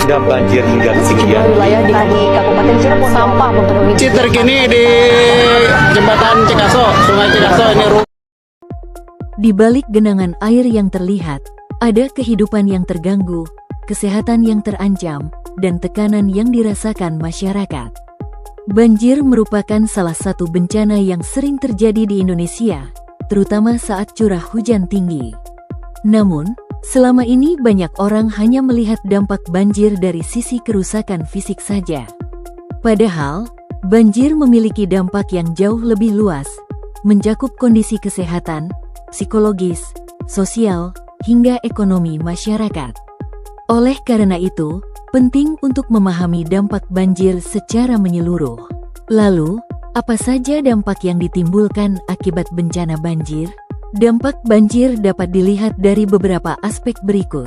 terendam banjir hingga ketinggian. Wilayah di Kabupaten Cirebon sampah memenuhi. Terkini di jembatan Cikaso, Sungai Cikaso ini. Di balik genangan air yang terlihat, ada kehidupan yang terganggu, kesehatan yang terancam, dan tekanan yang dirasakan masyarakat. Banjir merupakan salah satu bencana yang sering terjadi di Indonesia, terutama saat curah hujan tinggi. Namun, selama ini banyak orang hanya melihat dampak banjir dari sisi kerusakan fisik saja. Padahal, banjir memiliki dampak yang jauh lebih luas, mencakup kondisi kesehatan, psikologis, sosial, hingga ekonomi masyarakat. Oleh karena itu, penting untuk memahami dampak banjir secara menyeluruh. Lalu, apa saja dampak yang ditimbulkan akibat bencana banjir? Dampak banjir dapat dilihat dari beberapa aspek berikut: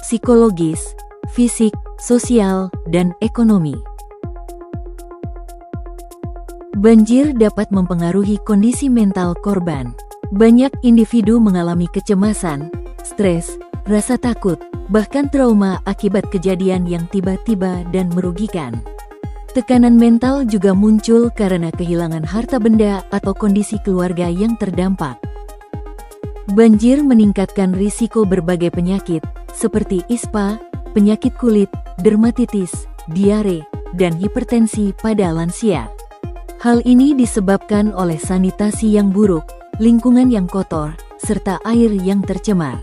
psikologis, fisik, sosial, dan ekonomi. Banjir dapat mempengaruhi kondisi mental korban. Banyak individu mengalami kecemasan, stres, rasa takut, bahkan trauma akibat kejadian yang tiba-tiba dan merugikan. Tekanan mental juga muncul karena kehilangan harta benda atau kondisi keluarga yang terdampak. Banjir meningkatkan risiko berbagai penyakit, seperti ispa, penyakit kulit, dermatitis, diare, dan hipertensi pada lansia. Hal ini disebabkan oleh sanitasi yang buruk, lingkungan yang kotor, serta air yang tercemar.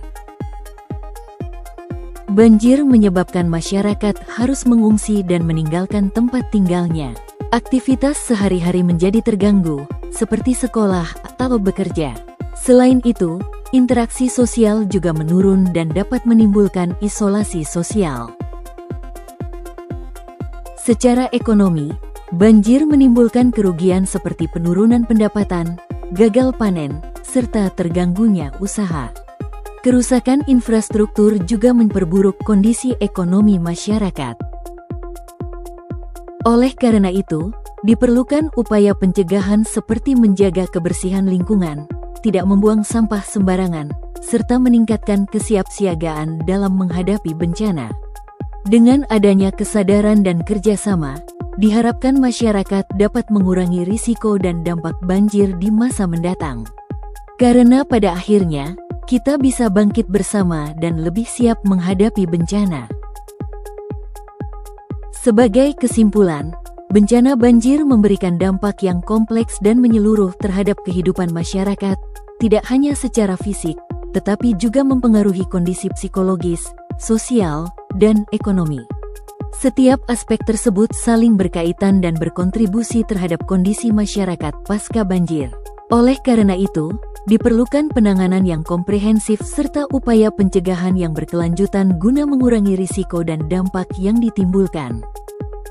Banjir menyebabkan masyarakat harus mengungsi dan meninggalkan tempat tinggalnya. Aktivitas sehari-hari menjadi terganggu, seperti sekolah atau bekerja. Selain itu, interaksi sosial juga menurun dan dapat menimbulkan isolasi sosial. Secara ekonomi, banjir menimbulkan kerugian seperti penurunan pendapatan, gagal panen, serta terganggunya usaha. Kerusakan infrastruktur juga memperburuk kondisi ekonomi masyarakat. Oleh karena itu, diperlukan upaya pencegahan seperti menjaga kebersihan lingkungan, tidak membuang sampah sembarangan, serta meningkatkan kesiapsiagaan dalam menghadapi bencana. Dengan adanya kesadaran dan kerjasama, diharapkan masyarakat dapat mengurangi risiko dan dampak banjir di masa mendatang. Karena pada akhirnya, kita bisa bangkit bersama dan lebih siap menghadapi bencana. Sebagai kesimpulan, bencana banjir memberikan dampak yang kompleks dan menyeluruh terhadap kehidupan masyarakat, tidak hanya secara fisik, tetapi juga mempengaruhi kondisi psikologis, sosial, dan ekonomi. Setiap aspek tersebut saling berkaitan dan berkontribusi terhadap kondisi masyarakat pasca banjir. Oleh karena itu, diperlukan penanganan yang komprehensif serta upaya pencegahan yang berkelanjutan guna mengurangi risiko dan dampak yang ditimbulkan.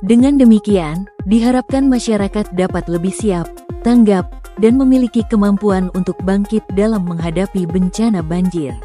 Dengan demikian, diharapkan masyarakat dapat lebih siap, tanggap, dan memiliki kemampuan untuk bangkit dalam menghadapi bencana banjir.